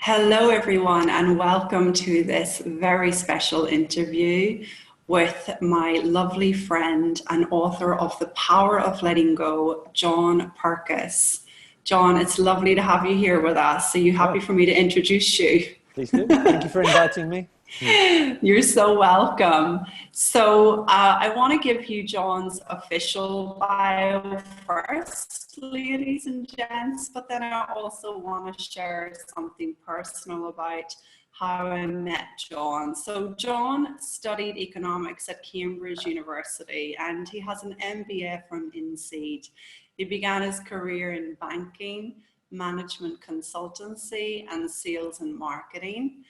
Hello, everyone, and welcome to this very special interview with my lovely friend and author of The Power of Letting Go, John Purkiss. John, it's lovely to have you here with us. Are you happy for me to introduce you? Please do. Thank you for inviting me. You're so welcome. So I want to give you John's official bio first, ladies and gents, but then I also want to share something personal about how I met John. So John studied economics at Cambridge University and he has an MBA from INSEAD. He began his career in banking, management consultancy, and sales and marketing.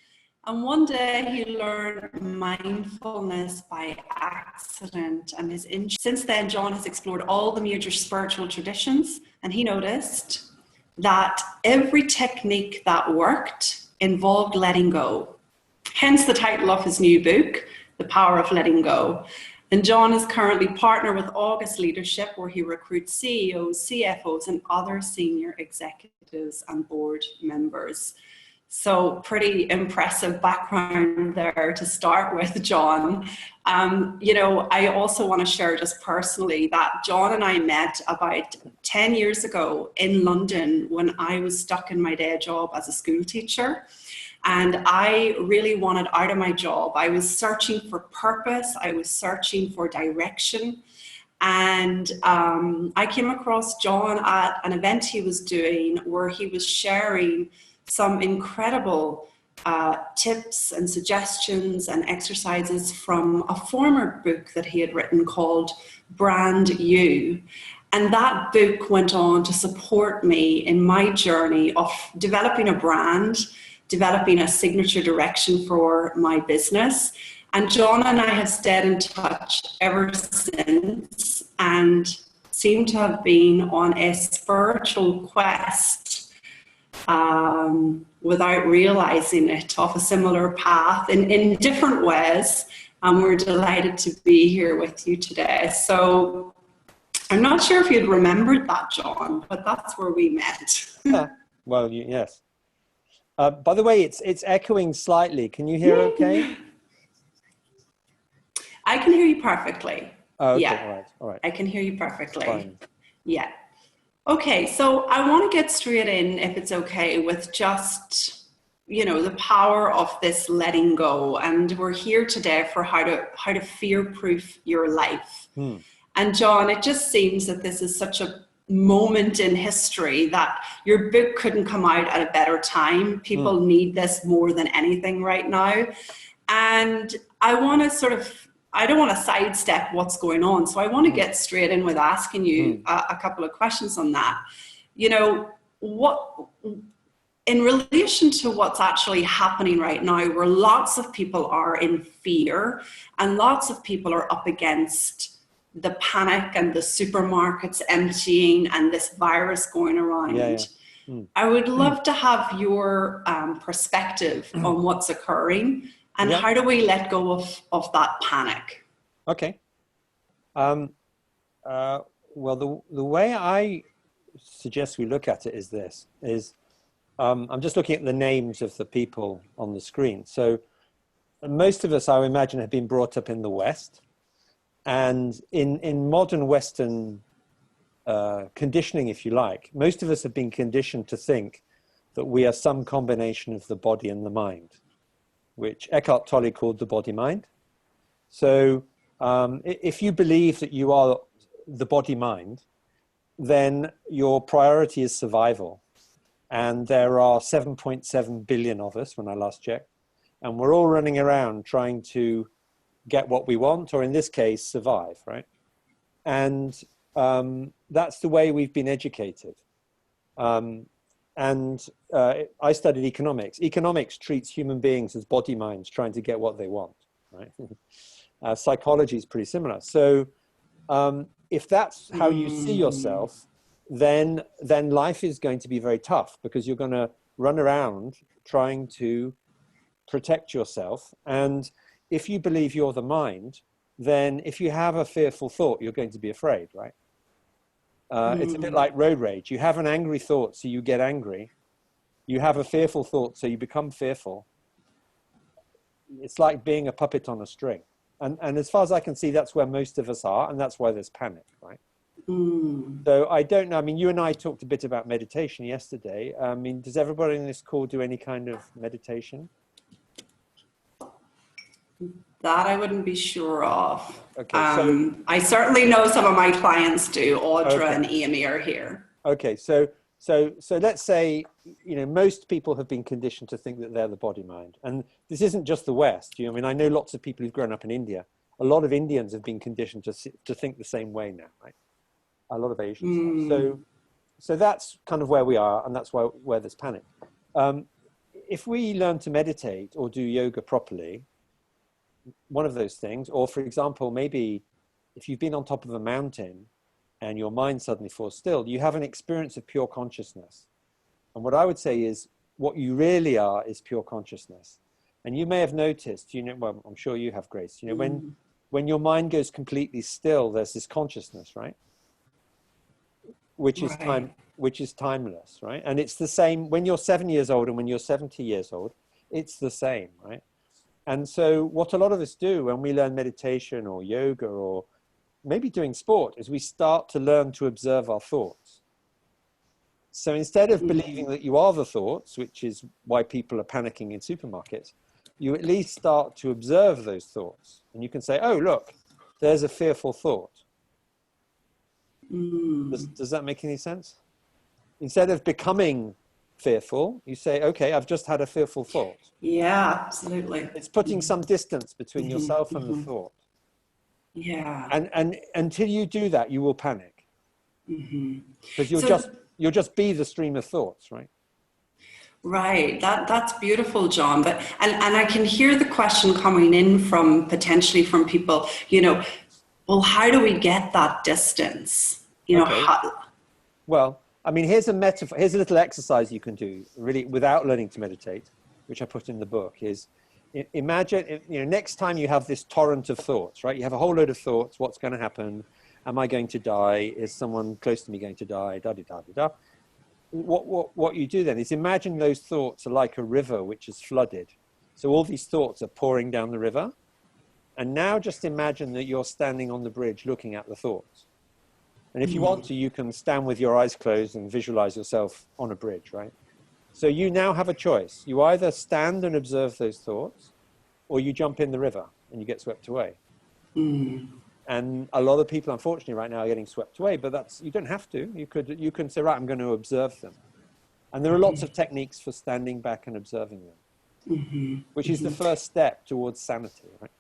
And one day he learned mindfulness by accident and his interest. Since then, John has explored all the major spiritual traditions, and he noticed that every technique that worked involved letting go. Hence the title of his new book, The Power of Letting Go. And John is currently partner with August Leadership, where he recruits CEOs, CFOs, and other senior executives and board members. So pretty impressive background there to start with, John. I also want to share just personally that John and I met about 10 years ago in London when I was stuck in my day job as a school teacher. And I really wanted out of my job. I was searching for purpose. I was searching for direction. And I came across John at an event he was doing where he was sharing some incredible tips and suggestions and exercises from a former book that he had written called Brand You. And that book went on to support me in my journey of developing a brand, developing a signature direction for my business. And John and I have stayed in touch ever since and seem to have been on a spiritual quest without realizing it, of a similar path in different ways. And we're delighted to be here with you today. So I'm not sure if you'd remembered that, John, but that's where we met. Well, yes. By the way, it's echoing slightly. Can you hear okay? I can hear you perfectly. Oh, okay. Yeah. All right. I can hear you perfectly. Fine. Yeah. Okay, so I want to get straight in, if it's okay, with just, the power of this letting go. And we're here today for how to fear-proof your life. And John, it just seems that this is such a moment in history that your book couldn't come out at a better time. People need this more than anything right now. And I don't want to sidestep what's going on. So I want to get straight in with asking you a couple of questions on that. What, in relation to what's actually happening right now, where lots of people are in fear and lots of people are up against the panic and the supermarkets emptying and this virus going around. I would love to have your perspective on what's occurring. And how do we let go of that panic? Okay. Well, the way I suggest we look at it is this, I'm just looking at the names of the people on the screen. So most of us, I would imagine, have been brought up in the West. And in modern Western conditioning, if you like, most of us have been conditioned to think that we are some combination of the body and the mind, which Eckhart Tolle called the body-mind. So if you believe that you are the body-mind, then your priority is survival. And there are 7.7 billion of us, when I last checked, and we're all running around trying to get what we want, or in this case, survive, right? And that's the way we've been educated. I studied economics. Economics treats human beings as body minds trying to get what they want, right? Psychology is pretty similar. So if that's how you see yourself, then life is going to be very tough because you're going to run around trying to protect yourself. And if you believe you're the mind, then if you have a fearful thought, you're going to be afraid, right? It's a bit like road rage. You have an angry thought, so you get angry. You have a fearful thought, so you become fearful. It's like being a puppet on a string. And as far as I can see, that's where most of us are, and that's why there's panic, right? So I don't know. I mean, you and I talked a bit about meditation yesterday. I mean, does everybody in this call do any kind of meditation? That I wouldn't be sure of. Okay, so I certainly know some of my clients do. Audra okay. and Amy are here. Okay, so let's say, you know, most people have been conditioned to think that they're the body mind, and this isn't just the West. You know, I mean, I know lots of people who've grown up in India. A lot of Indians have been conditioned to think the same way now, right? A lot of Asians. So that's kind of where we are, and that's where there's panic. If we learn to meditate or do yoga properly, one of those things, or for example, maybe if you've been on top of a mountain and your mind suddenly falls still, you have an experience of pure consciousness. And what I would say is what you really are is pure consciousness. And you may have noticed, you know, well, I'm sure you have, Grace, you know, when your mind goes completely still, there's this consciousness, right? Which is timeless, right? And it's the same when you're 7 years old and when you're 70 years old, it's the same, right? And so what a lot of us do when we learn meditation or yoga or maybe doing sport is we start to learn to observe our thoughts. So instead of believing that you are the thoughts, which is why people are panicking in supermarkets, you at least start to observe those thoughts. And you can say, oh, look, there's a fearful thought. Does that make any sense? Instead of becoming fearful, you say, okay, I've just had a fearful thought. Yeah, absolutely. It's putting some distance between yourself and the thought. Yeah. And until you do that, you will panic. Because you'll just be the stream of thoughts, right? Right. That's beautiful, John. But and I can hear the question coming in from potentially from people, you know, well, how do we get that distance? You know, well, I mean, here's a metaphor. Here's a little exercise you can do, really, without learning to meditate, which I put in the book. Is imagine, you know, next time you have this torrent of thoughts, right? You have a whole load of thoughts. What's going to happen? Am I going to die? Is someone close to me going to die? Da da da da da. What you do then is imagine those thoughts are like a river which is flooded. So all these thoughts are pouring down the river. And now just imagine that you're standing on the bridge looking at the thoughts. And if you want to, you can stand with your eyes closed and visualize yourself on a bridge, right? So you now have a choice. You either stand and observe those thoughts, or you jump in the river and you get swept away. And a lot of people, unfortunately, right now are getting swept away, but you don't have to. You can say, right, I'm going to observe them. And there are lots of techniques for standing back and observing them, which is the first step towards sanity, right?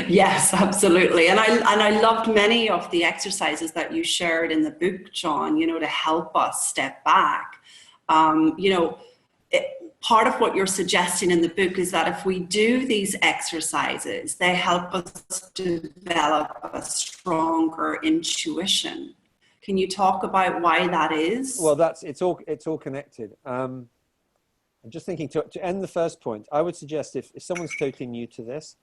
Yes, absolutely. And I loved many of the exercises that you shared in the book, John, you know, to help us step back. You know, part of what you're suggesting in the book is that if we do these exercises, they help us develop a stronger intuition. Can you talk about why that is? Well, it's all connected. I'm just thinking to end the first point, I would suggest if someone's totally new to this,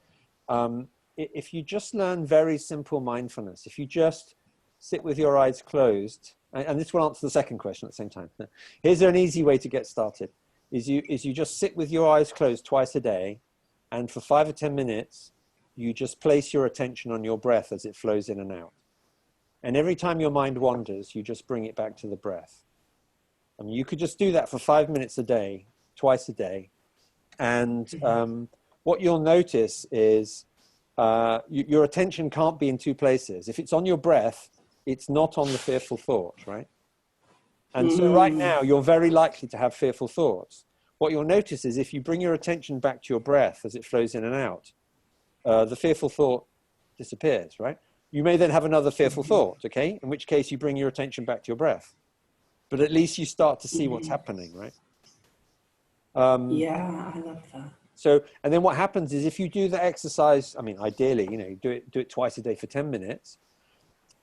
if you just learn very simple mindfulness, if you just sit with your eyes closed, and this will answer the second question at the same time. Here's an easy way to get started, is you just sit with your eyes closed twice a day, and for 5 or 10 minutes, you just place your attention on your breath as it flows in and out. And every time your mind wanders, you just bring it back to the breath. I mean, you could just do that for 5 minutes a day, twice a day, and what you'll notice is your attention can't be in two places. If it's on your breath, it's not on the fearful thought, right? And so right now, you're very likely to have fearful thoughts. What you'll notice is if you bring your attention back to your breath as it flows in and out, the fearful thought disappears, right? You may then have another fearful thought, okay? In which case you bring your attention back to your breath. But at least you start to see what's happening, right? Yeah, I love that. So, and then what happens is if you do the exercise, I mean, ideally, you know, do it twice a day for 10 minutes.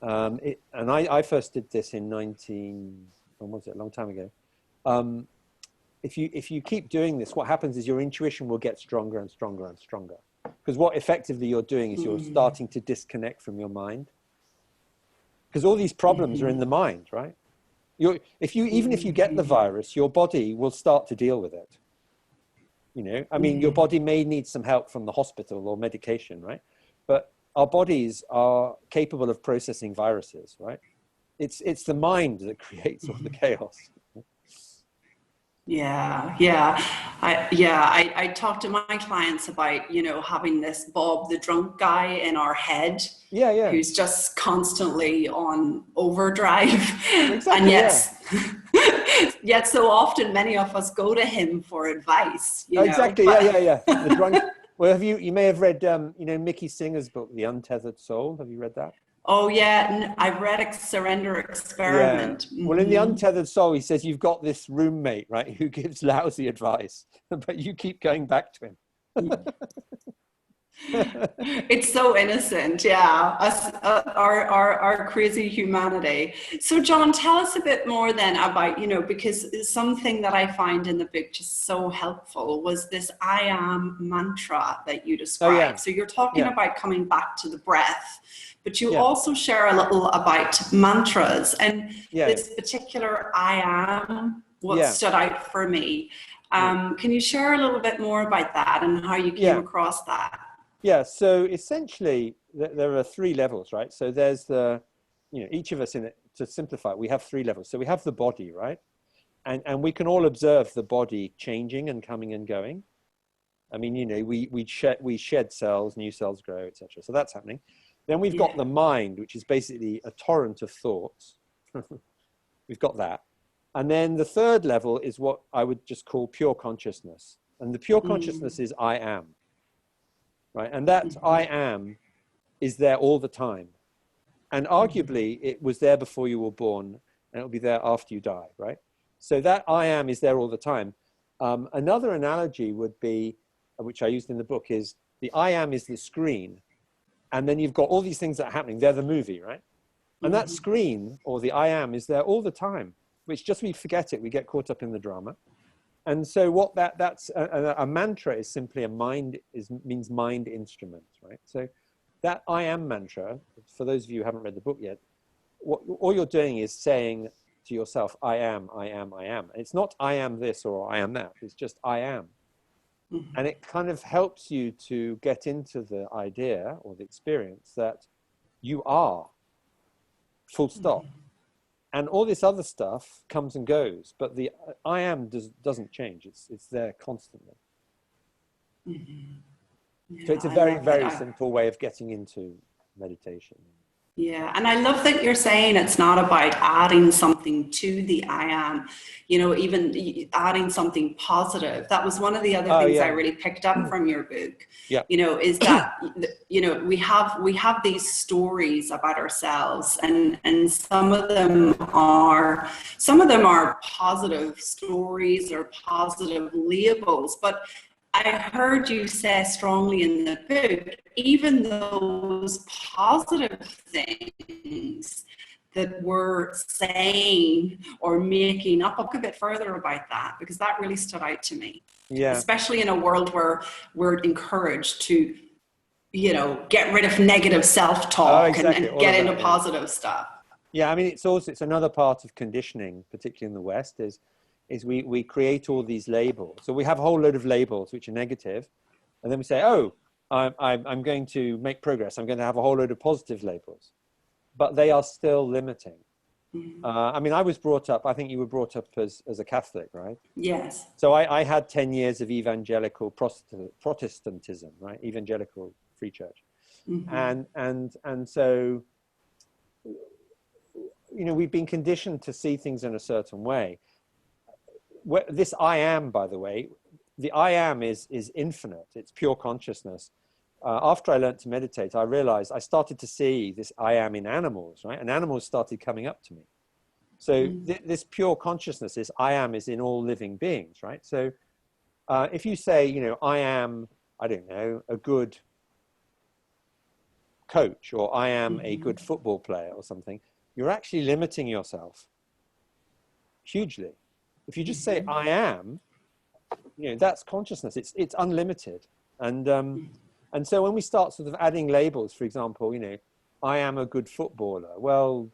And I first did this in when was it? A long time ago. If you keep doing this, what happens is your intuition will get stronger and stronger and stronger. Because what effectively you're doing is you're starting to disconnect from your mind. Because all these problems are in the mind, right? Even if you get the virus, your body will start to deal with it. You know, I mean, your body may need some help from the hospital or medication, right? But our bodies are capable of processing viruses, right? It's the mind that creates all the chaos. Yeah. I talk to my clients about, you know, having this Bob the drunk guy in our head. Yeah. Who's just constantly on overdrive. Exactly, And yet so often many of us go to him for advice, you know. Exactly, yeah. The drunk. Well, you may have read, you know, Mickey Singer's book, The Untethered Soul. Have you read that? Oh yeah, I've read Surrender Experiment. Yeah. Well, in The Untethered Soul, he says you've got this roommate, right, who gives lousy advice, but you keep going back to him. It's so innocent, yeah. Us, our crazy humanity. So, John, tell us a bit more then about, you know, because something that I find in the book just so helpful was this I am mantra that you described. Oh, yeah. So you're talking about coming back to the breath, but you also share a little about mantras, and this particular I am what stood out for me. Can you share a little bit more about that and how you came across that? Yeah, so essentially there are three levels, right? So there's the, you know, each of us in it, to simplify, we have three levels. So we have the body, right? And we can all observe the body changing and coming and going. I mean, you know, we shed cells, new cells grow, etc. So that's happening. Then we've got the mind, which is basically a torrent of thoughts. We've got that. And then the third level is what I would just call pure consciousness. And the pure consciousness is I am. Right, and that I am is there all the time, and arguably it was there before you were born, and it'll be there after you die. Right, so that I am is there all the time. Another analogy would be, which I used in the book, is the I am is the screen, and then you've got all these things that are happening. They're the movie, right? And that screen, or the I am, is there all the time. Which just we forget it. We get caught up in the drama. And so what that's a mantra is simply means mind instrument, right? So that I am mantra, for those of you who haven't read the book yet, all you're doing is saying to yourself, I am. And it's not I am this or I am that. It's just I am. And it kind of helps you to get into the idea or the experience that you are, full stop. And all this other stuff comes and goes, but the I am doesn't change. It's there constantly. So it's a very, very simple way of getting into meditation. Yeah, and I love that you're saying it's not about adding something to the I am, you know, even adding something positive. That was one of the other things I really picked up from your book. You know, is that, you know, we have these stories about ourselves, and some of them are positive stories or positive labels, but I heard you say strongly in the book, even those positive things that we're saying or making up. I'll talk a bit further about that, because that really stood out to me. Yeah. Especially in a world where we're encouraged to, you know, get rid of negative self-talk and get into positive stuff. Yeah, I mean, it's another part of conditioning, particularly in the West, is we create all these labels. So we have a whole load of labels which are negative, and then we say, oh, I'm going to make progress. I'm going to have a whole load of positive labels, but they are still limiting. I mean, I was brought up, I think you were brought up as a Catholic, right? Yes. So I had 10 years of evangelical Protestantism, right? Evangelical free church. And so, you know, we've been conditioned to see things in a certain way. This I am, by the way, the I am is infinite. It's pure consciousness. After I learned to meditate, I realized I started to see this I am in animals, right? And animals started coming up to me. So this pure consciousness, this I am, is in all living beings, right? So if you say, you know, I am, I don't know, a good coach, or I am a good football player or something, you're actually limiting yourself hugely. If you just say I am, you know, that's consciousness. It's unlimited. And so when we start sort of adding labels, for example, you know, I am a good footballer. Well,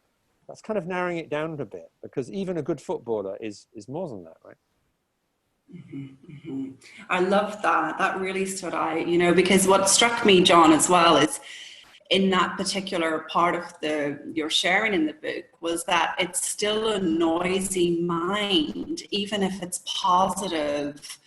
that's kind of narrowing it down a bit, because even a good footballer is more than that, right? I love that. That really stood out, you know, because what struck me, John, as well is in that particular part of your sharing in the book was that it's still a noisy mind, even if it's positive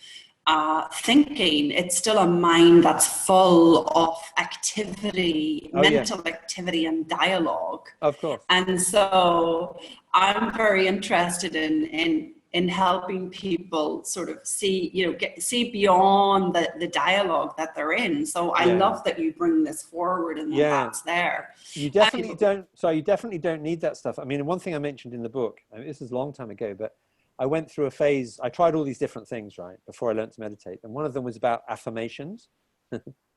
thinking, it's still a mind that's full of activity, mental activity and dialogue. Of course. And so I'm very interested in helping people sort of see, you know, see beyond the dialogue that they're in. So I love that you bring this forward and that that's there. You definitely don't. So you definitely don't need that stuff. I mean, one thing I mentioned in the book, I mean, this is a long time ago, but I went through a phase. I tried all these different things, right, before I learned to meditate. And one of them was about affirmations.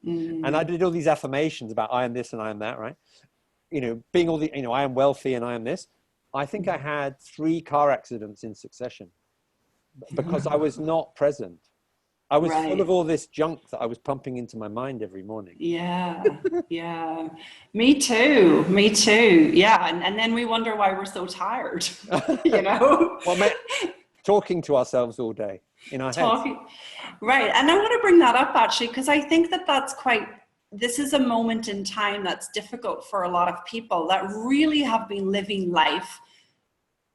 And I did all these affirmations about I am this and I am that, right? You know, being all the, you know, I am wealthy and I am this. I think I had 3 car accidents in succession because I was not present. I was full of all this junk that I was pumping into my mind every morning. Yeah. Me too. Yeah. And then we wonder why we're so tired, you know? Well, mate, talking to ourselves all day in our heads. Right. And I want to bring that up actually, because I think this is a moment in time that's difficult for a lot of people that really have been living life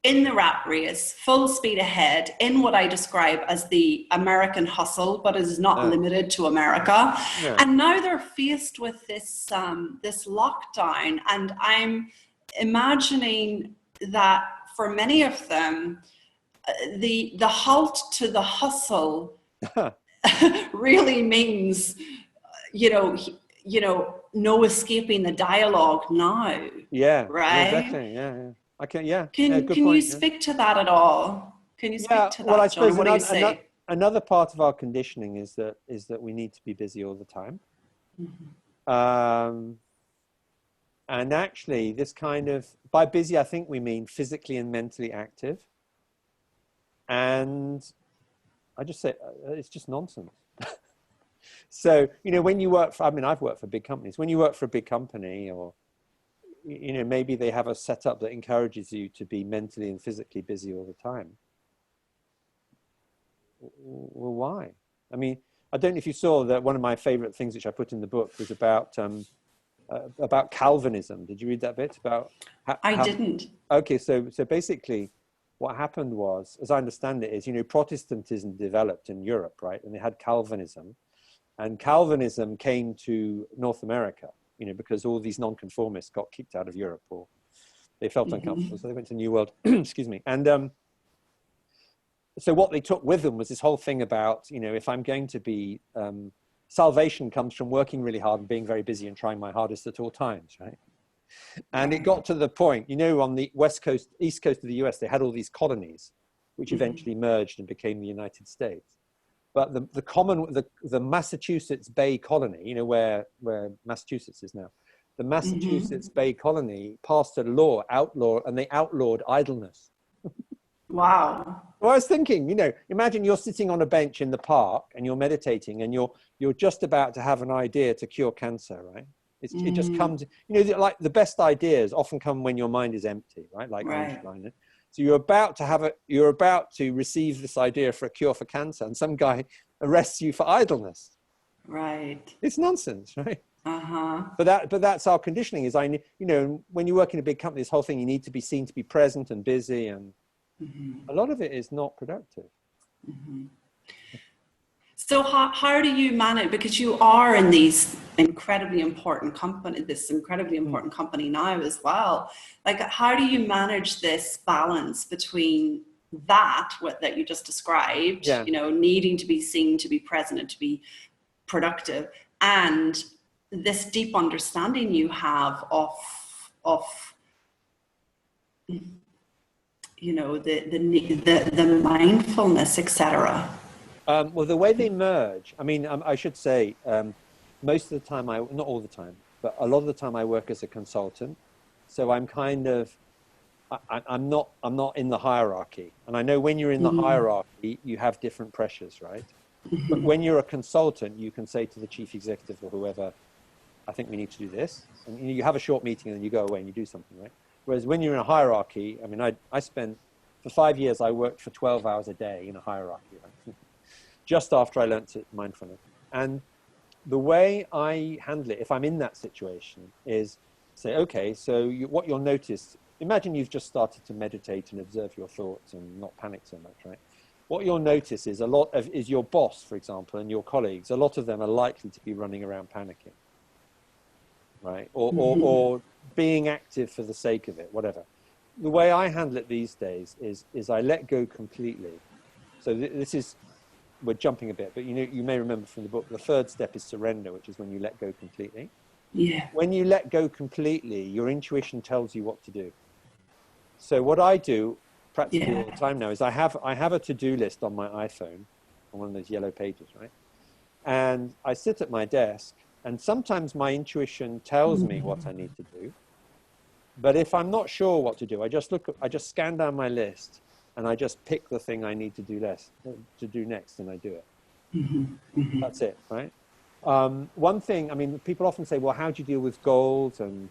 in the rat race, full speed ahead, in what I describe as the American hustle, but it is not limited to America. Yeah. And now they're faced with this lockdown, and I'm imagining that for many of them, the halt to the hustle really means, you know, no escaping the dialogue now. Yeah. Right. Exactly. Yeah. Okay, yeah. Can you speak to that at all? Can you speak to that, well, I suppose John? What do you say? Another part of our conditioning is that we need to be busy all the time. And actually, this kind of, by busy, I think we mean physically and mentally active. And I just say, it's just nonsense. So, you know, when you work for, I mean, I've worked for big companies. When you work for a big company, or you know, maybe they have a setup that encourages you to be mentally and physically busy all the time. Well, why? I mean, I don't know if you saw that one of my favorite things which I put in the book was about Calvinism. Did you read that bit about I didn't. Okay, so basically what happened was, as I understand it, is, you know, Protestantism developed in Europe, right? And they had Calvinism, and Calvinism came to North America, you know, because all these nonconformists got kicked out of Europe, or they felt uncomfortable, so they went to New World. Excuse me. And so what they took with them was this whole thing about, you know, if I'm going to be, salvation comes from working really hard and being very busy and trying my hardest at all times, right? And it got to the point, you know, on the east coast of the US, they had all these colonies, which eventually merged and became the United States. But the Massachusetts Bay Colony, you know, where Massachusetts is now, the Massachusetts Bay Colony passed a law, and they outlawed idleness. Wow. Well, I was thinking, you know, imagine you're sitting on a bench in the park and you're meditating and you're just about to have an idea to cure cancer, right? It just comes, you know, like the best ideas often come when your mind is empty, right? Like Einstein. So you're about to receive this idea for a cure for cancer, and some guy arrests you for idleness. Right. It's nonsense, right? But that's our conditioning. Is, you know, when you work in a big company, this whole thing, you need to be seen to be present and busy, and a lot of it is not productive. So how do you manage, because you are in this incredibly important company now as well, like how do you manage this balance between that you just described, you know, needing to be seen, to be present, and to be productive, and this deep understanding you have of you know, the mindfulness, etc.? Well, the way they merge, I mean, I should say, most of the time, not all the time, but a lot of the time I work as a consultant. So I'm kind of, I'm not in the hierarchy. And I know when you're in the hierarchy, you have different pressures, right? But when you're a consultant, you can say to the chief executive or whoever, I think we need to do this. And you have a short meeting and then you go away and you do something, right? Whereas when you're in a hierarchy, I mean, I spent, for 5 years, I worked for 12 hours a day in a hierarchy, right? Just after I learned mindfulness. And the way I handle it, if I'm in that situation, is say, okay, so what you'll notice, imagine you've just started to meditate and observe your thoughts and not panic so much, right? What you'll notice is is your boss, for example, and your colleagues, a lot of them are likely to be running around panicking, right? Or being active for the sake of it, whatever. The way I handle it these days is I let go completely. So this is, we're jumping a bit, but you may remember from the book, the third step is surrender, which is when you let go completely. Yeah. When you let go completely, your intuition tells you what to do. So what I do practically all the time now is I have a to-do list on my iPhone, on one of those yellow pages, right? And I sit at my desk, and sometimes my intuition tells me what I need to do. But if I'm not sure what to do, I just scan down my list, and I just pick the thing I need to do next, and I do it. That's it, right? One thing, I mean, people often say, well, how do you deal with goals and,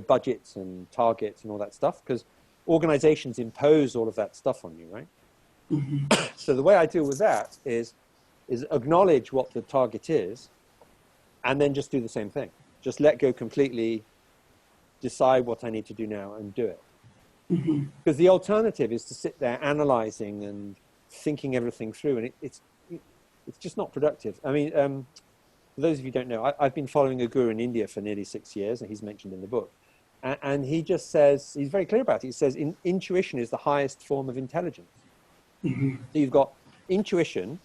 budgets and targets and all that stuff? Because organizations impose all of that stuff on you, right? So the way I deal with that is acknowledge what the target is, and then just do the same thing. Just let go completely, decide what I need to do now, and do it. Because the alternative is to sit there analyzing and thinking everything through, and it's just not productive. I mean, for those of you who don't know, I've been following a guru in India for nearly 6 years, and he's mentioned in the book. And he just says, he's very clear about it. He says, intuition is the highest form of intelligence. So you've got intuition,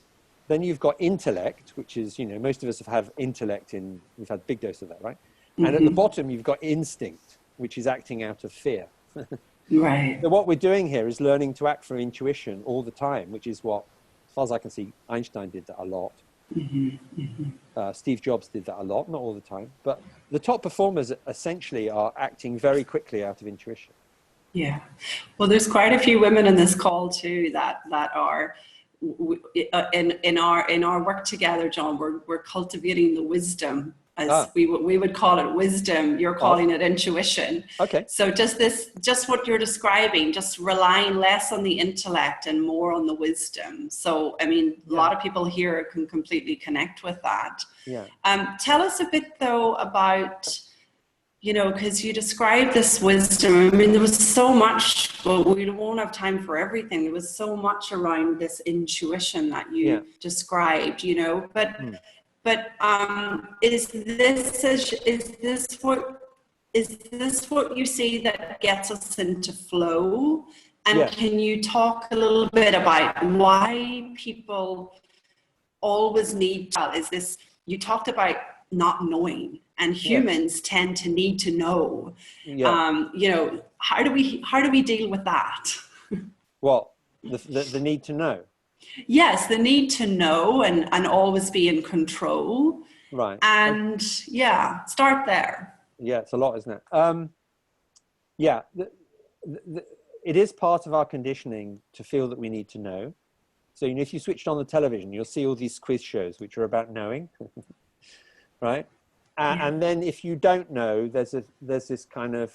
then you've got intellect, which is, most of us have intellect we've had a big dose of that, right? And at the bottom, you've got instinct, which is acting out of fear. Right. So what we're doing here is learning to act from intuition all the time, which is what, as far as I can see, Einstein did that a lot. Steve Jobs did that a lot, not all the time. But the top performers essentially are acting very quickly out of intuition. Yeah. Well, there's quite a few women in this call too that are in our work together, John. We're cultivating the wisdom, as we would call it wisdom. You're calling it intuition. Okay. So just what you're describing, just relying less on the intellect and more on the wisdom. So I mean, a lot of people here can completely connect with that. Yeah. Tell us a bit though about, because you described this wisdom. I mean, there was so much, well, we won't have time for everything. There was so much around this intuition that you described, but is this what you see that gets us into flow? And can you talk a little bit about why people always need, you talked about not knowing, and humans tend to need to know. How do we deal with that? Well, the need to know. Yes, the need to know and always be in control. Right. And start there. Yeah, it's a lot, isn't it? It is part of our conditioning to feel that we need to know. So, if you switched on the television, you'll see all these quiz shows which are about knowing, right? And then if you don't know, there's this kind of,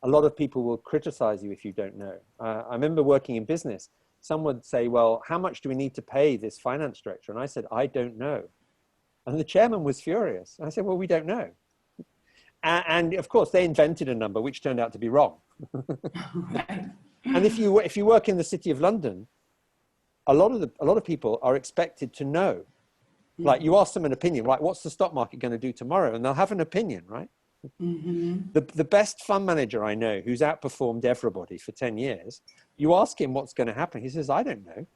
a lot of people will criticize you if you don't know. I remember working in business. Someone would say, well, how much do we need to pay this finance director? And I said, I don't know. And the chairman was furious. And I said, well, we don't know. And of course, they invented a number which turned out to be wrong. Right. And if you work in the City of London, a lot of people are expected to know. Like, you ask them an opinion, right? What's the stock market going to do tomorrow? And they'll have an opinion, right? The best fund manager I know, who's outperformed everybody for 10 years, you ask him what's going to happen. He says, I don't know.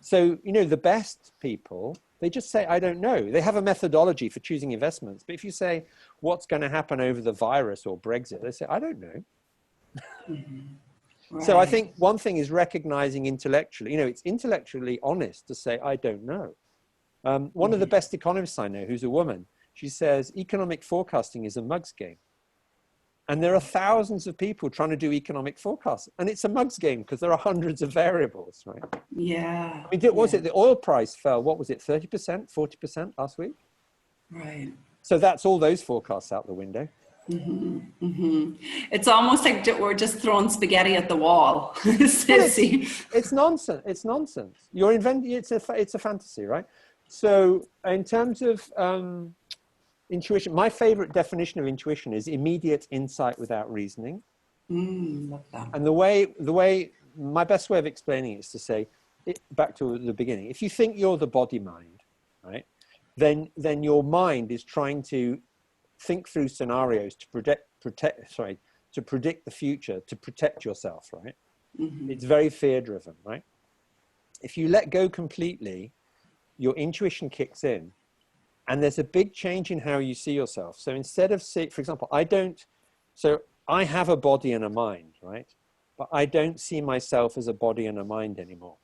So, the best people, they just say, I don't know. They have a methodology for choosing investments. But if you say, what's going to happen over the virus or Brexit, they say, I don't know. Right. So I think one thing is recognizing intellectually, it's intellectually honest to say, I don't know. One of the best economists I know, who's a woman, she says, economic forecasting is a mug's game. And there are thousands of people trying to do economic forecasts. And it's a mug's game because there are hundreds of variables, right? Yeah. I mean, the oil price fell, what was it, 30%, 40% last week? Right. So that's all those forecasts out the window. It's almost like we're just throwing spaghetti at the wall. It's nonsense. It's nonsense. You're inventing. It's a fantasy, right? So in terms of intuition, my favorite definition of intuition is immediate insight without reasoning. Love that. And my best way of explaining it is to say, back to the beginning, if you think you're the body mind, right, then your mind is trying to think through scenarios to predict the future, to protect yourself, right? It's very fear driven, right? If you let go completely, your intuition kicks in, and there's a big change in how you see yourself. So instead of for example, I have a body and a mind, right? But I don't see myself as a body and a mind anymore.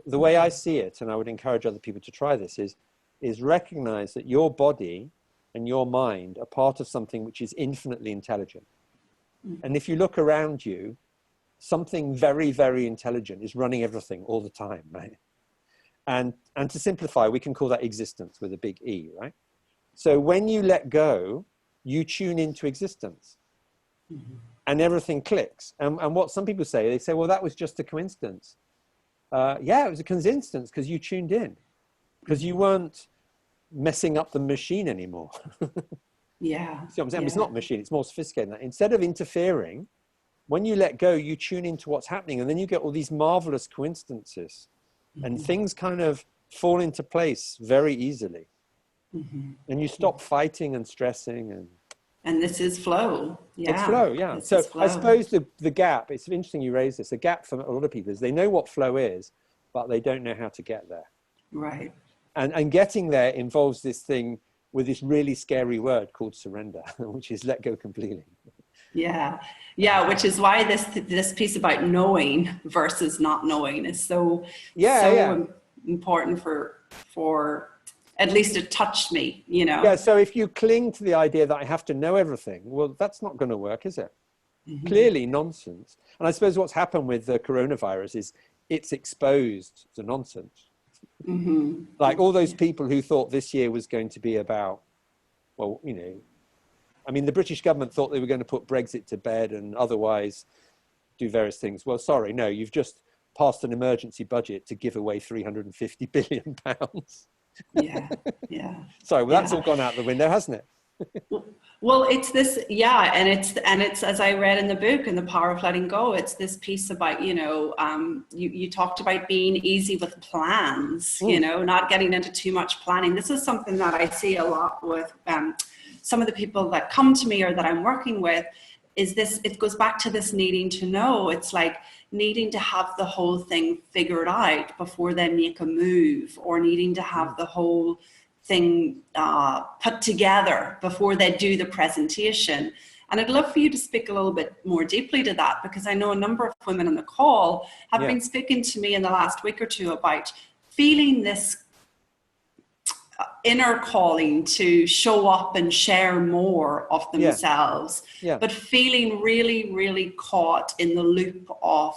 The way I see it, and I would encourage other people to try this, is recognize that your body and your mind are part of something which is infinitely intelligent. And if you look around you, something very, very intelligent is running everything all the time, right? And to simplify, we can call that existence with a big E, right? So when you let go, you tune into existence. And everything clicks. And what some people say, they say, well, that was just a coincidence. Yeah, it was a coincidence because you tuned in, because you weren't messing up the machine anymore. Yeah. See what I'm saying? It's not machine, it's more sophisticated than that. Instead of interfering, when you let go, you tune into what's happening, and then you get all these marvelous coincidences, and things kind of fall into place very easily. And you stop fighting and stressing and this is flow. Yeah. It's flow, yeah. So I suppose the gap, it's interesting you raise this, the gap for a lot of people is they know what flow is, but they don't know how to get there. Right. And getting there involves this thing with this really scary word called surrender, which is let go completely. Yeah, which is why this piece about knowing versus not knowing is so important for at least it touched me, you know. Yeah, so if you cling to the idea that I have to know everything, well, that's not going to work, is it? Clearly nonsense. And I suppose what's happened with the coronavirus is it's exposed the nonsense. Like all those people who thought this year was going to be about, well, you know, I mean, the British government thought they were going to put Brexit to bed and otherwise do various things. Well, sorry, no, you've just passed an emergency budget to give away £350 billion. Yeah. Sorry, well, that's all gone out the window, hasn't it? Well, it's this, and it's as I read in the book, in The Power of Letting Go, it's this piece about, you know, you talked about being easy with plans, you know, not getting into too much planning. This is something that I see a lot with some of the people that come to me or that I'm working with, is this, it goes back to this needing to know. It's like needing to have the whole thing figured out before they make a move, or needing to have the whole thing put together before they do the presentation. And I'd love for you to speak a little bit more deeply to that, because I know a number of women on the call have been speaking to me in the last week or two about feeling this inner calling to show up and share more of themselves, but feeling really, really caught in the loop of,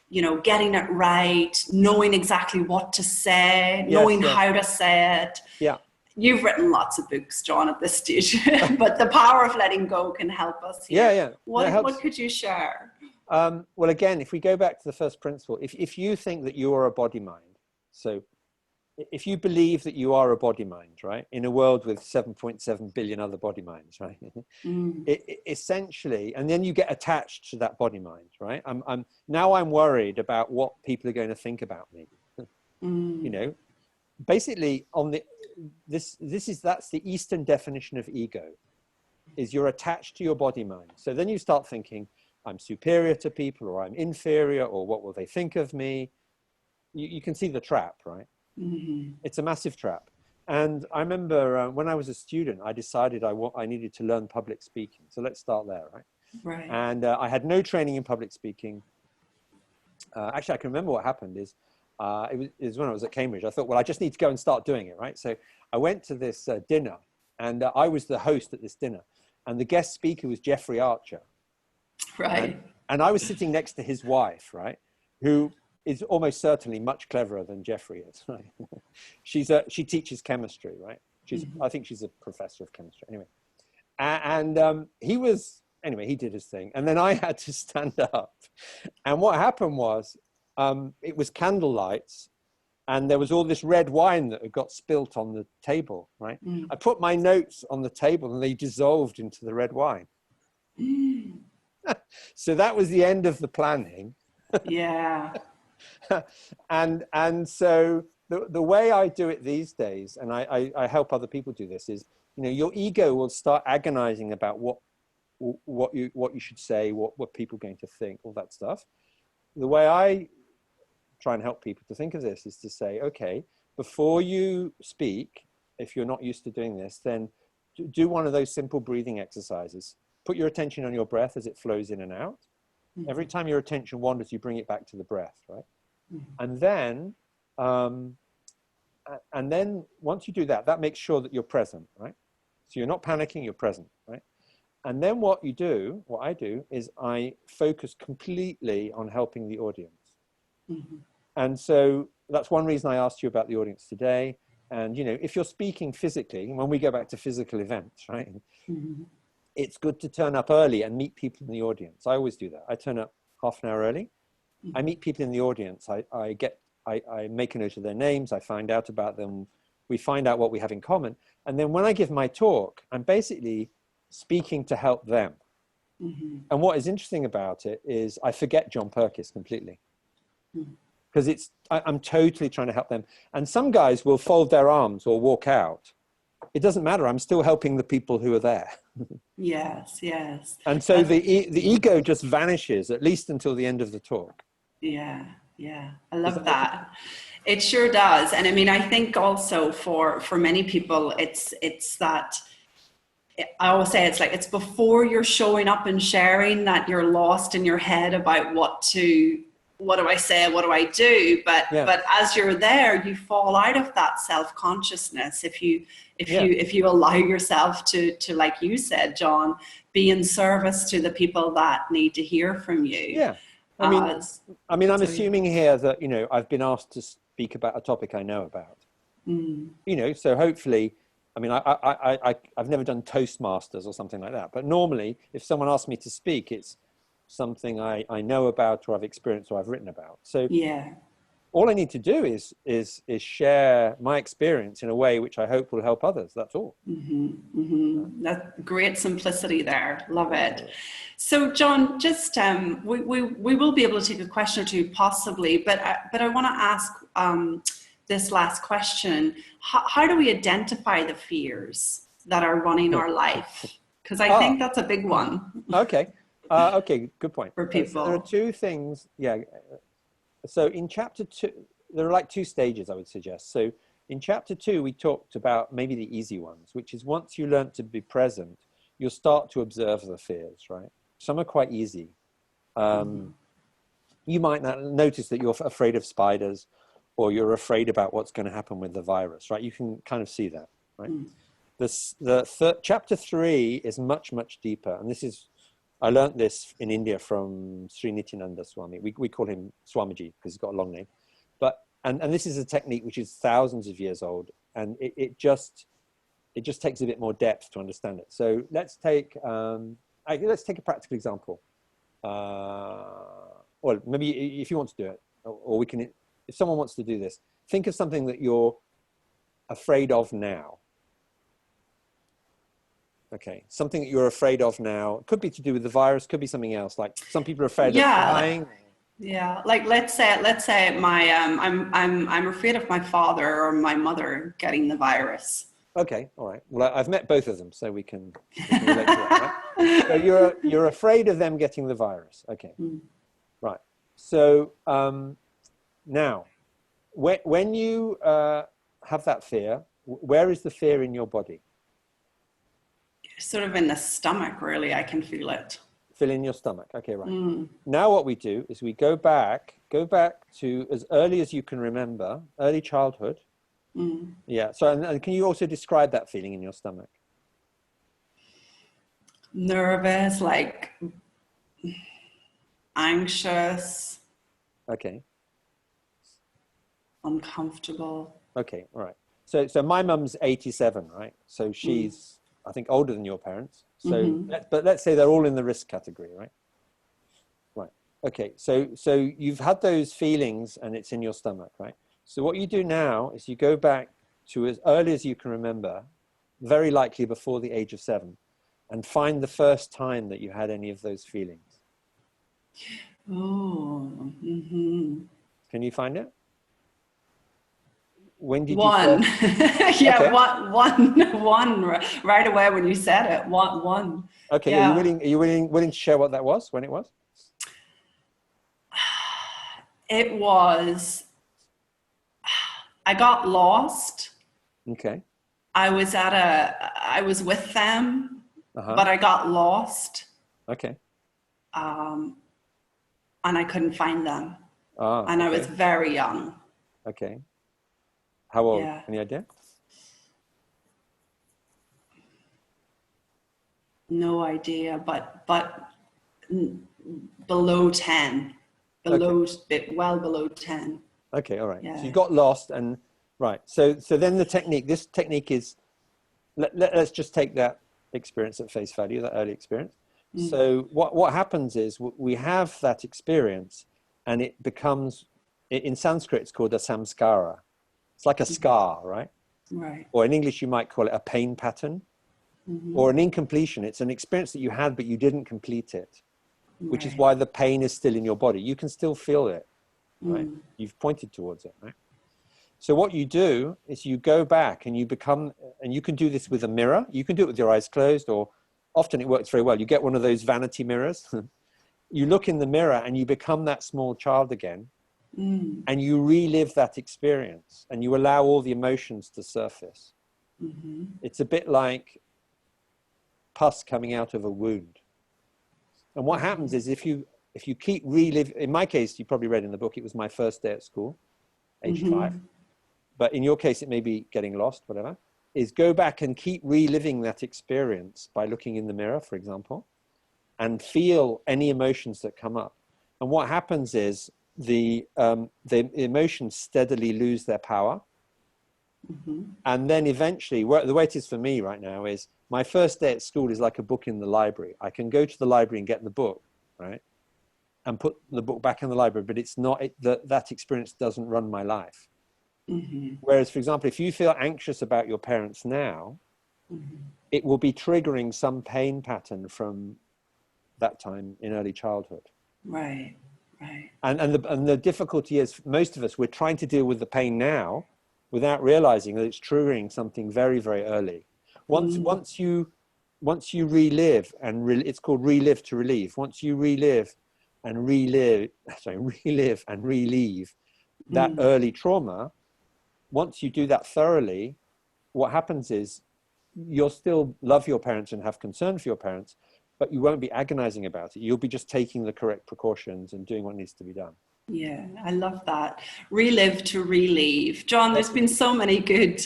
you know, getting it right, knowing exactly what to say, knowing how to say it. Yeah. You've written lots of books, John, at this stage, but The Power of Letting Go can help us here. What could you share? Well, again, if we go back to the first principle, if you think that you are a body mind, so if you believe that you are a body mind, right, in a world with 7.7 billion other body minds, right, essentially, and then you get attached to that body mind, right? I'm worried about what people are going to think about me. You know, basically that's the Eastern definition of ego, is you're attached to your body mind. So then you start thinking, I'm superior to people, or I'm inferior, or what will they think of me? You can see the trap, right? It's a massive trap. And I remember when I was a student, I decided I needed to learn public speaking. So let's start there, right? And I had no training in public speaking. Actually, I can remember what happened is, it was when I was at Cambridge. I thought, well, I just need to go and start doing it, right? So I went to this dinner, and I was the host at this dinner. And the guest speaker was Jeffrey Archer. Right. And I was sitting next to his wife, right? Who is almost certainly much cleverer than Jeffrey is, right? She teaches chemistry, right? I think she's a professor of chemistry. Anyway, And he was, anyway, he did his thing. And then I had to stand up. And what happened was, it was candle lights, and there was all this red wine that had got spilt on the table, right? I put my notes on the table and they dissolved into the red wine. So that was the end of the planning. Yeah. And so the way I do it these days, and I help other people do this, is, your ego will start agonizing about what you should say, what people are going to think, all that stuff. The way I try and help people to think of this is to say, okay, before you speak, if you're not used to doing this, then do one of those simple breathing exercises. Put your attention on your breath as it flows in and out. Every time your attention wanders, you bring it back to the breath, right? And then once you do that, that makes sure that you're present, right? So you're not panicking, you're present, right? And then what I do is I focus completely on helping the audience. And so that's one reason I asked you about the audience today. And, if you're speaking physically, when we go back to physical events, right? It's good to turn up early and meet people in the audience. I always do that. I turn up half an hour early. I meet people in the audience. I make a note of their names. I find out about them. We find out what we have in common. And then when I give my talk, I'm basically speaking to help them. And what is interesting about it is I forget John Purkiss completely. Because I'm totally trying to help them. And some guys will fold their arms or walk out. It doesn't matter. I'm still helping the people who are there. Yes, yes. And so the ego just vanishes, at least until the end of the talk. Yeah, yeah. I love that. It sure does. And I mean, I think also for many people, it's that, I always say it's before you're showing up and sharing that you're lost in your head about what do I say, what do I do? But as you're there, you fall out of that self-consciousness if you allow yourself to, like you said, John, be in service to the people that need to hear from you. Yeah. I'm assuming here that, I've been asked to speak about a topic I know about. So hopefully, I've never done Toastmasters or something like that. But normally, if someone asks me to speak, it's something I know about, or I've experienced, or I've written about. So all I need to do is share my experience in a way which I hope will help others. That's all. That's great simplicity there. Love it. So John, just we will be able to take a question or two possibly, but I want to ask this last question. How do we identify the fears that are running our life? Because I think that's a big one. Okay, good point. For people. So there are two things. So in chapter 2, there are like 2 stages I would suggest. So in chapter 2, we talked about maybe the easy ones, which is once you learn to be present, you'll start to observe the fears, right? Some are quite easy. You might not notice that you're afraid of spiders, or you're afraid about what's going to happen with the virus, right? You can kind of see that, right? Chapter 3 is much, much deeper. And I learned this in India from Sri Nityananda Swami. We call him Swamiji because he's got a long name. But and this is a technique which is thousands of years old, and it just takes a bit more depth to understand it. So let's take a practical example. Well, maybe if you want to do it, or we can. If someone wants to do this, think of something that you're afraid of now. Okay, something that you're afraid of now. It could be to do with the virus, could be something else. Like some people are afraid of flying. Like let's say my I'm afraid of my father or my mother getting the virus. Okay, all right. Well, I've met both of them, so we can relate to that, right? So you're afraid of them getting the virus. Okay, right. So now, when you have that fear, where is the fear in your body? Sort of in the stomach, really. I can feel it. Feel in your stomach. Okay, right. Now what we do is we go back to as early as you can remember, early childhood. Yeah. So and can you also describe that feeling in your stomach? Nervous, like anxious. Okay. Uncomfortable. Okay, all right. So my mum's 87, right? So she's I think, older than your parents. So, Mm-hmm. but let's say they're all in the risk category, right? Right. Okay. So you've had those feelings and it's in your stomach, right? So what you do now is you go back to as early as you can remember, very likely before the age of 7, and find the first time that you had any of those feelings. Oh, mm-hmm. Can you find it? When did One. you first? Yeah, Okay. one right away when you said it. One. Okay. Yeah. Are you willing to share what that was, when it was? It was, I got lost. Okay. I was with them, Uh-huh. but I got lost. Okay. And I couldn't find them. Ah, And I was okay. very young. Okay. How old? Yeah. Any idea? No idea, but below 10, well below 10. Okay, all right. Yeah. So you got lost, and right. So then this technique is, let's just take that experience at face value, that early experience. Mm. So what happens is we have that experience, and it becomes, in Sanskrit it's called a samskara. It's like a scar, right? Right. Or in English you might call it a pain pattern, or an incompletion. It's an experience that you had but you didn't complete it, which is why the pain is still in your body. You can still feel it, right? You've pointed towards it, right? So what you do is you go back and you become, and you can do this with a mirror. You can do it with your eyes closed, or often it works very well. You get one of those vanity mirrors. You look in the mirror and you become that small child again, and you relive that experience, and you allow all the emotions to surface. It's a bit like pus coming out of a wound. And what happens is if you keep reliving, in my case, you probably read in the book, it was my first day at school, age 5. But in your case, it may be getting lost, whatever, is go back and keep reliving that experience by looking in the mirror, for example, and feel any emotions that come up. And what happens is the emotions steadily lose their power. And then eventually, the way it is for me right now is my first day at school is like a book in the library. I can go to the library and get the book, right? And put the book back in the library, but it's not, that experience doesn't run my life. Whereas, for example, if you feel anxious about your parents now, it will be triggering some pain pattern from that time in early childhood. Right, right. And the difficulty is, most of us, we're trying to deal with the pain now without realizing that it's triggering something very, very early. Once you relive, and it's called relive to relieve. Once you relive and relive that early trauma, once you do that thoroughly, what happens is you'll still love your parents and have concern for your parents, but you won't be agonizing about it. You'll be just taking the correct precautions and doing what needs to be done. Yeah, I love that. Relive to relieve. John, there's been so many good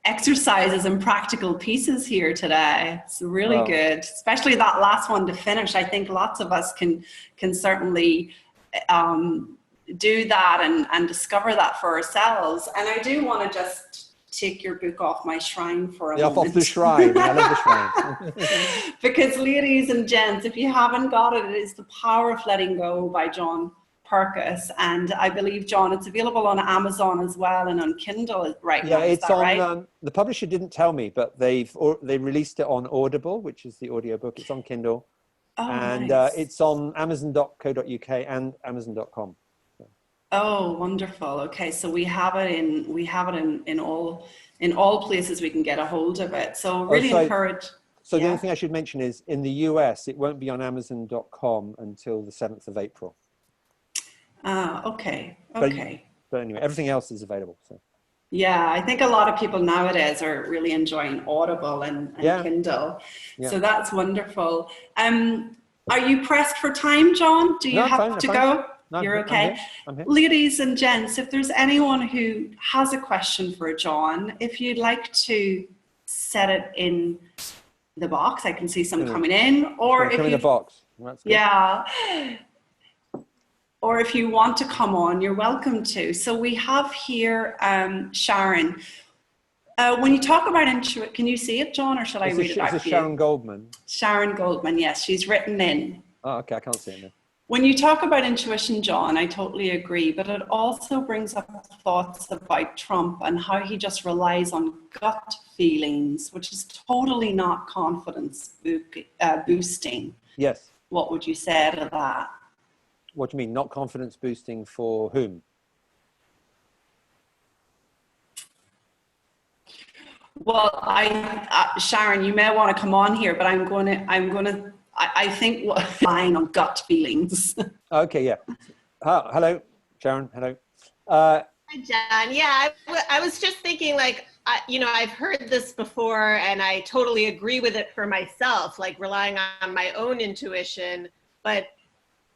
exercises and practical pieces here today. It's really good, especially that last one to finish. I think lots of us can certainly do that and discover that for ourselves. And I do want to just take your book off my shrine for a moment. Off the shrine. I love the shrine. Because ladies and gents, if you haven't got it, it is The Power of Letting Go by John Purkiss. And I believe, John, it's available on Amazon as well and on Kindle now. Yeah, it's on, right? The publisher didn't tell me, but they released it on Audible, which is the audiobook. It's on Kindle. And nice. it's on amazon.co.uk and amazon.com. Oh, wonderful. Okay, so we have it in all places we can get a hold of it. So really encourage. So the only thing I should mention is in the US, it won't be on amazon.com until the 7th of April. Okay. But anyway, everything else is available. So. Yeah, I think a lot of people nowadays are really enjoying Audible and Kindle. Yeah. So that's wonderful. Are you pressed for time, John? Do you have to go? No, you're okay. I'm here. Ladies and gents, if there's anyone who has a question for John, if you'd like to set it in the box, I can see some coming in, or if in the box. That's good. Yeah. Or if you want to come on, you're welcome to. So we have here Sharon. When you talk about intuition, can you see it, John, or shall I read it back to you? It's Sharon Goldman. Sharon Goldman, yes, she's written in. Oh, okay, I can't see it now. When you talk about intuition, John, I totally agree, but it also brings up thoughts about Trump and how he just relies on gut feelings, which is totally not confidence boosting. Yes. What would you say to that? What do you mean, not confidence boosting for whom? Well, Sharon, you may want to come on here, but I think what relying on gut feelings. Okay, yeah. Hello, Sharon. Hello. Hi, John. Yeah, I was just thinking, like, I've heard this before, and I totally agree with it for myself, like relying on my own intuition. But,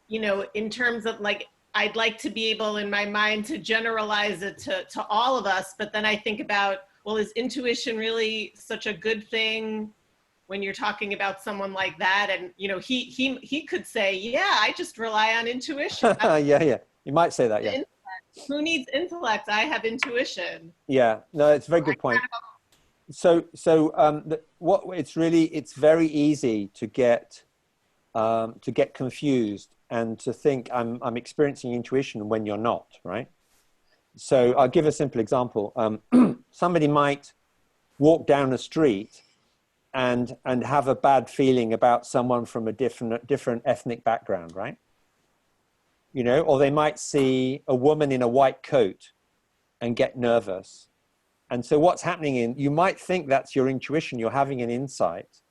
in terms of like, I'd like to be able in my mind to generalize it to all of us. But then I think about, well, is intuition really such a good thing when you're talking about someone like that? And, he could say, yeah, I just rely on intuition. Yeah. You might say that, yeah. Who needs intellect? I have intuition. Yeah, no, it's a very good point. So it's very easy to get confused and to think I'm experiencing intuition when you're not, right? So I'll give a simple example. Somebody might walk down a street and have a bad feeling about someone from a different ethnic background, right? Or they might see a woman in a white coat and get nervous. And so what's happening you might think that's your intuition, you're having an insight,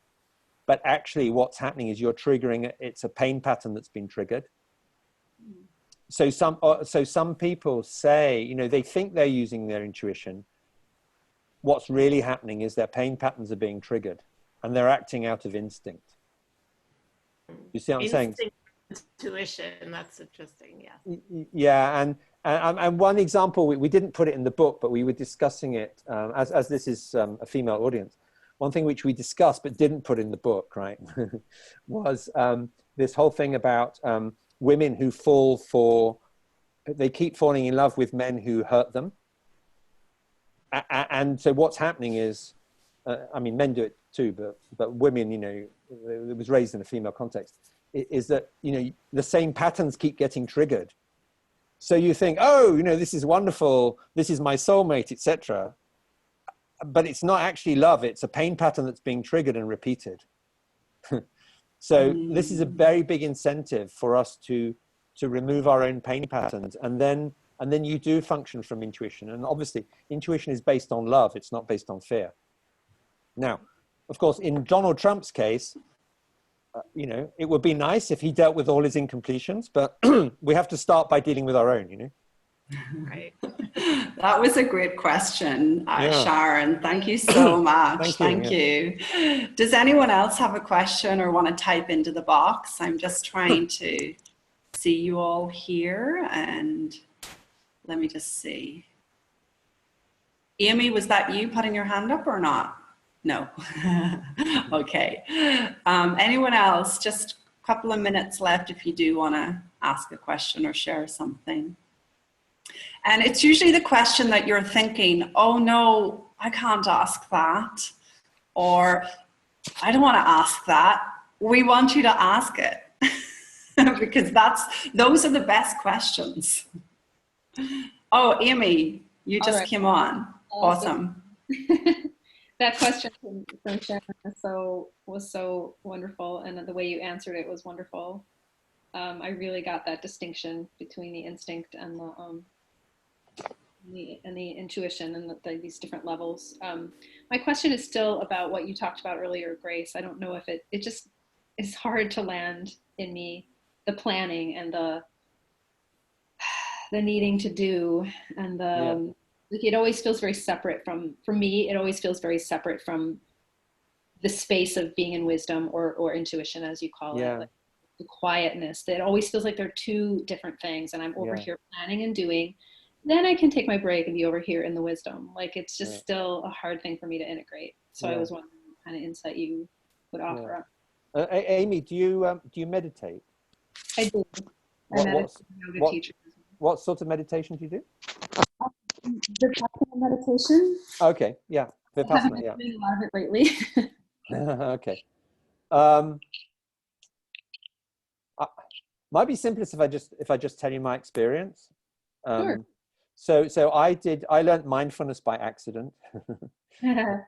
but actually what's happening is you're triggering, it's a pain pattern that's been triggered. So some people say, they think they're using their intuition. What's really happening is their pain patterns are being triggered and they're acting out of instinct. You see what I'm saying? Intuition, that's interesting. Yeah. Yeah, and one example, we didn't put it in the book, but we were discussing it as this is a female audience. One thing which we discussed but didn't put in the book, right, was this whole thing about women who they keep falling in love with men who hurt them. And so what's happening is, men do it too, but women, it was raised in a female context, is that, the same patterns keep getting triggered. So you think, oh, this is wonderful, this is my soulmate, etc. But it's not actually love, it's a pain pattern that's being triggered and repeated. So this is a very big incentive for us to remove our own pain patterns, and then you do function from intuition. And obviously intuition is based on love, it's not based on fear. Now, of course, in Donald Trump's case, it would be nice if he dealt with all his incompletions, but we have to start by dealing with our own, Right. That was a great question, Sharon. Thank you so much. Thank you. Does anyone else have a question or want to type into the box? I'm just trying to see you all here, and let me just see. Amy, was that you putting your hand up or not? No. Okay. Anyone else? Just a couple of minutes left if you do want to ask a question or share something. And it's usually the question that you're thinking, oh no, I can't ask that. Or I don't want to ask that. We want you to ask it because those are the best questions. Oh, Amy, you just came on. Awesome. That question from Sharon was so wonderful, and the way you answered it was wonderful. I really got that distinction between the instinct and the intuition and these different levels. My question is still about what you talked about earlier, Grace. I don't know if it just is hard to land in me, the planning and the needing to do and the. Like it always feels very separate for me, it always feels very separate from the space of being in wisdom or intuition, as you call it, like the quietness. That always feels like they're two different things. And I'm over here planning and doing, then I can take my break and be over here in the wisdom. Like it's just still a hard thing for me to integrate. So I was wondering what kind of insight you would offer up. Amy, do you meditate? I do. I'm a yoga teacher. What sort of meditation do you do? The meditation. Okay, yeah. Vipassana, yeah. I've been doing a lot of it lately. Okay. Might be simplest if I just tell you my experience. Sure. So I learned mindfulness by accident.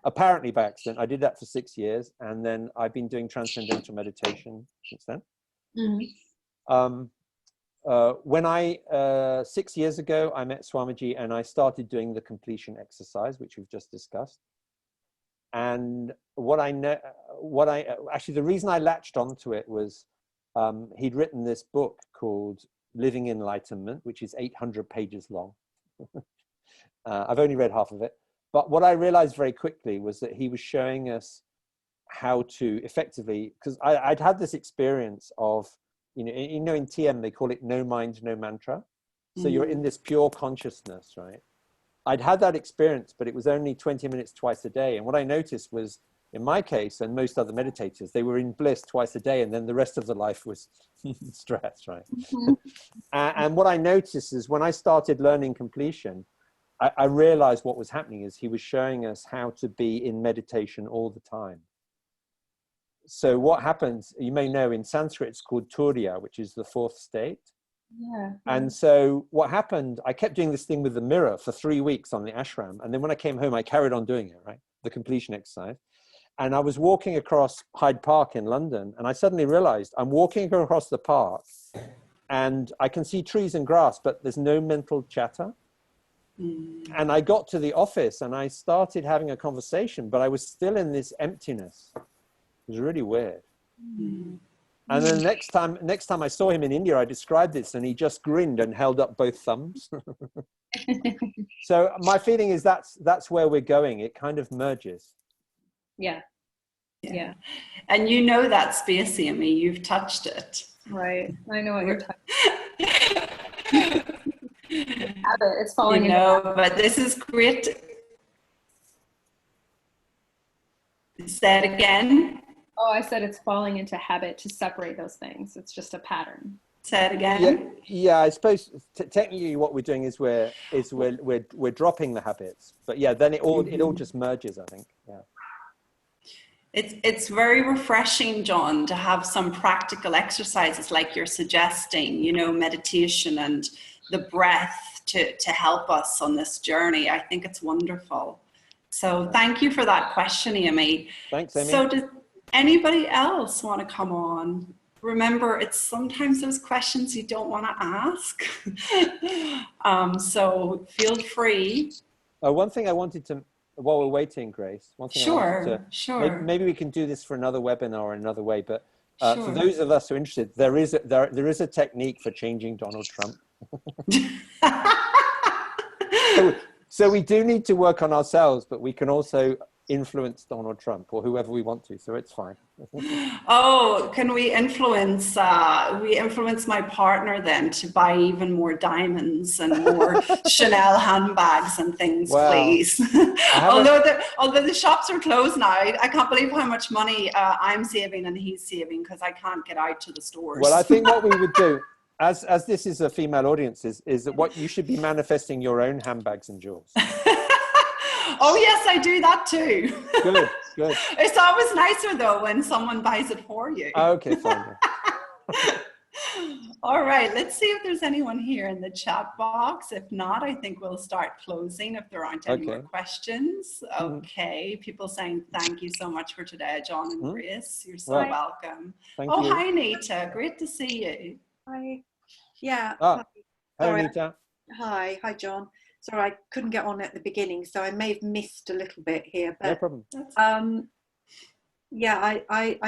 Apparently by accident. I did that for 6 years, and then I've been doing transcendental meditation since then. Mm-hmm. When 6 years ago, I met Swamiji and I started doing the completion exercise, which we've just discussed. And actually the reason I latched onto it was he'd written this book called Living Enlightenment, which is 800 pages long. I've only read half of it. But what I realized very quickly was that he was showing us how to effectively, because I'd had this experience of, in TM, they call it no mind, no mantra. So you're in this pure consciousness, right? I'd had that experience, but it was only 20 minutes twice a day. And what I noticed was, in my case and most other meditators, they were in bliss twice a day, and then the rest of the life was stress, right? Mm-hmm. And what I noticed is when I started learning completion, I realized what was happening is he was showing us how to be in meditation all the time. So what happens, you may know in Sanskrit, it's called Turiya, which is the fourth state. Yeah. And so what happened, I kept doing this thing with the mirror for 3 weeks on the ashram. And then when I came home, I carried on doing it, right? The completion exercise. And I was walking across Hyde Park in London, and I suddenly realized I'm walking across the park and I can see trees and grass, but there's no mental chatter. And I got to the office and I started having a conversation, but I was still in this emptiness. It was really weird. And then next time I saw him in India, I described this and he just grinned and held up both thumbs. So my feeling is that's where we're going. It kind of merges. Yeah. And you know that space, Amy, you've touched it. Right. I know what you're talking about. It's falling but this is great. Say it again. Oh, I said it's falling into habit to separate those things. It's just a pattern. Say it again. Yeah. I suppose technically what we're doing is we're dropping the habits, but yeah, then it all just merges, I think. Yeah. It's very refreshing, John, to have some practical exercises like you're suggesting, meditation and the breath to help us on this journey. I think it's wonderful. So thank you for that question, Amy. Thanks, Amy. So does anybody else want to come on? Remember, it's sometimes those questions you don't want to ask. So feel free. One thing I wanted to, while we're waiting, Grace, Sure. Maybe we can do this for another webinar or another way, but for those of us who are interested, there is a technique for changing Donald Trump. So we do need to work on ourselves, but we can also influence Donald Trump or whoever we want to, so it's fine. Oh, can we influence my partner then to buy even more diamonds and more Chanel handbags and things, please? Although the shops are closed now, I can't believe how much money I'm saving and he's saving because I can't get out to the stores. Well, I think what we would do, as this is a female audience, is that what you should be manifesting your own handbags and jewels. Oh yes, I do that too. Good. It's always nicer though when someone buys it for you. Okay, fine. All right, let's see if there's anyone here in the chat box. If not, I think we'll start closing if there aren't any more questions. Okay, people saying thank you so much for today, John and Grace. You're so welcome. Thank you. Hi, Nita. Great to see you. Hi. Yeah. Hi, Nita. Hi, John. Sorry, I couldn't get on at the beginning, so I may have missed a little bit here. But, no problem. Yeah, I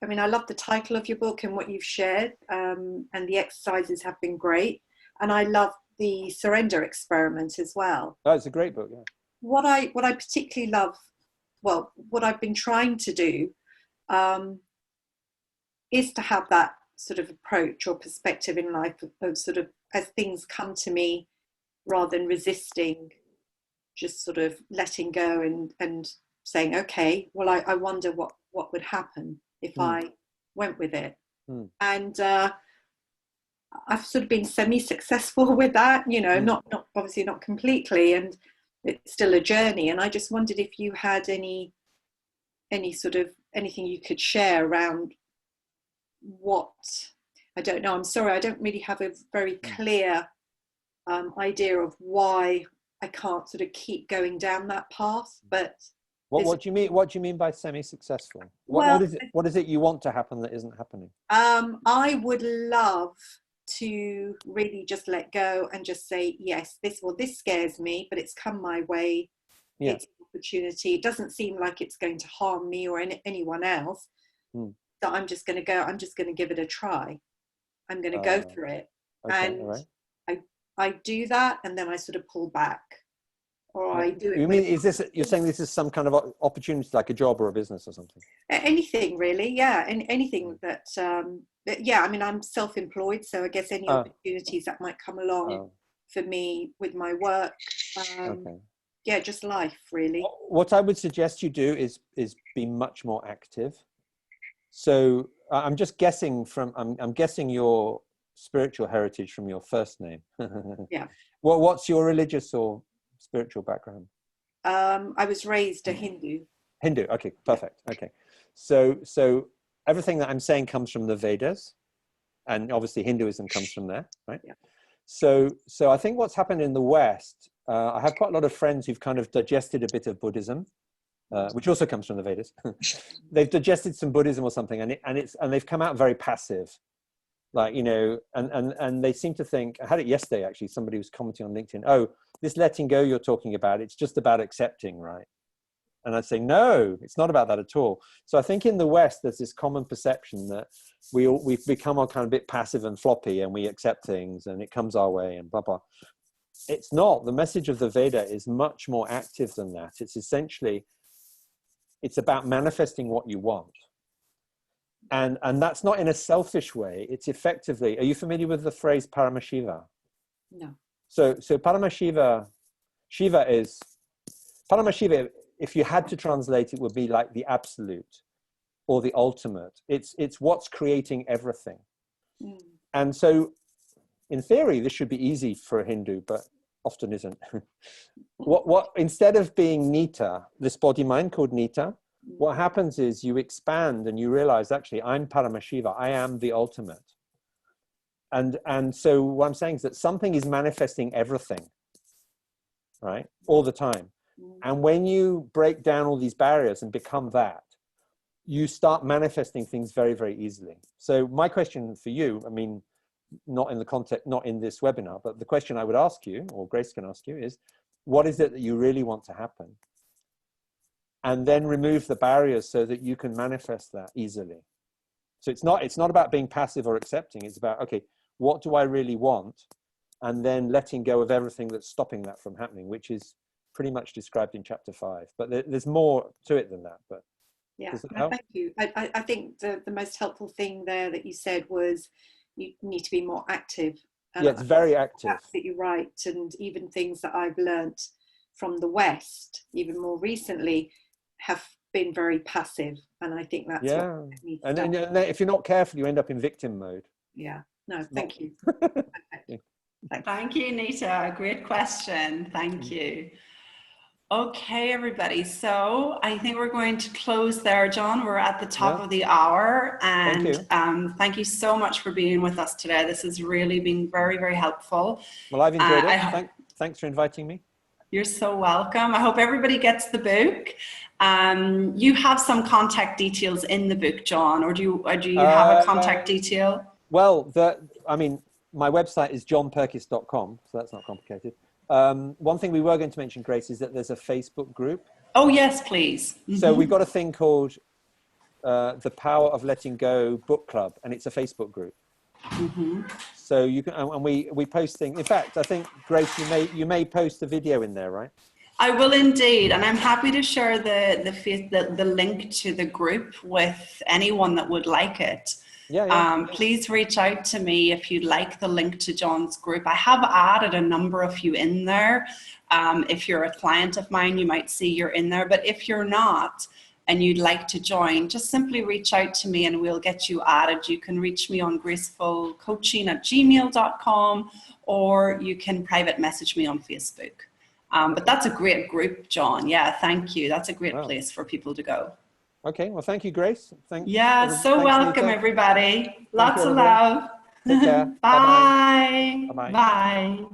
mean, I love the title of your book and what you've shared, and the exercises have been great. And I love the surrender experiment as well. Oh, it's a great book, yeah. What I particularly love, well, what I've been trying to do is to have that sort of approach or perspective in life of sort of as things come to me, rather than resisting, just sort of letting go and saying, okay, well, I wonder what would happen if I went with it. And I've sort of been semi-successful with that, not obviously not completely. And it's still a journey. And I just wondered if you had any sort of anything you could share around what, I don't know, I'm sorry, I don't really have a very clear idea of why I can't sort of keep going down that path. But what do you mean? What do you mean by semi-successful? Well, what is it you want to happen that isn't happening? I would love to really just let go and just say, yes, this scares me, but it's come my way. Yeah. It's an opportunity. It doesn't seem like it's going to harm me or anyone else. So I'm just going to go. I'm just going to give it a try. I'm going to go for it. Okay, and right. I do that, and then I sort of pull back, or I do it. You mean, you're saying this is some kind of opportunity, like a job or a business or something? Anything really, yeah. And anything that, yeah. I mean, I'm self-employed, so I guess any opportunities that might come along for me with my work. Yeah, just life really. What I would suggest you do is be much more active. So I'm just guessing I'm guessing your spiritual heritage from your first name. Yeah. What's your religious or spiritual background? I was raised a Hindu. Hindu. Okay, perfect. Okay. So everything that I'm saying comes from the Vedas, and obviously Hinduism comes from there, right? Yeah. So I think what's happened in the West, I have quite a lot of friends who've kind of digested a bit of Buddhism, which also comes from the Vedas. They've digested some Buddhism or something, and they've come out very passive, like, you know, and they seem to think. I had it yesterday actually. Somebody was commenting on LinkedIn. Oh, this letting go you're talking about, it's just about accepting, right? And I'd say, no, it's not about that at all. So I think in the West, there's this common perception that we've become all kind of a bit passive and floppy, and we accept things and it comes our way and blah, blah. It's not. The message of the Veda is much more active than that. It's essentially, it's about manifesting what you want. And that's not in a selfish way. It's effectively, are you familiar with the phrase Paramashiva? No. So Paramashiva, Paramashiva, if you had to translate it, would be like the absolute or the ultimate. It's what's creating everything. And so in theory, this should be easy for a Hindu, but often isn't. What instead of being Nita, this body mind called Nita, what happens is you expand and you realize, actually, I'm Paramashiva. I am the ultimate. And so what I'm saying is that something is manifesting everything, right? All the time. And when you break down all these barriers and become that, you start manifesting things very, very easily. So my question for you, I mean, not in the context, not in this webinar, but the question I would ask you, or Grace can ask you, is what is it that you really want to happen? And then remove the barriers so that you can manifest that easily. So it's not about being passive or accepting. It's about, okay, what do I really want? And then letting go of everything that's stopping that from happening, which is pretty much described in chapter 5. But there's more to it than that. But yeah, no, thank you. I think the most helpful thing there that you said was you need to be more active. Yeah, it's very active. Absolutely right. And even things that I've learnt from the West, even more recently, have been very passive. And I think that's what needs to happen. And if you're not careful, you end up in victim mode. Yeah. No, thank you. Thank you, Nita. Great question. Thank you. Okay, everybody. So I think we're going to close there, John. We're at the top of the hour. And thank you so much for being with us today. This has really been very, very helpful. Well, I've enjoyed it. Thanks for inviting me. You're so welcome. I hope everybody gets the book. You have some contact details in the book, John, or do you have a contact detail? Well, I mean, my website is johnpurkiss.com, so that's not complicated. One thing we were going to mention, Grace, is that there's a Facebook group. Oh, yes, please. So we've got a thing called the Power of Letting Go Book Club, and it's a Facebook group. So you can, and we post things. In fact, I think, Grace, you may post a video in there, right? I will indeed, and I'm happy to share the link to the group with anyone that would like it. Please reach out to me if you'd like the link to John's group. I have added a number of you in there. If you're a client of mine, you might see you're in there. But if you're not and you'd like to join, just simply reach out to me and we'll get you added. You can reach me on gracefulcoaching@gmail.com, or you can private message me on Facebook. But that's a great group, John. Yeah, thank you. That's a great Wow. place for people to go. Okay, well, thank you, Grace. Yeah, so thanks, welcome, Nita. everybody. Lots you, of everybody. love. Take care. Bye. Bye-bye. Bye.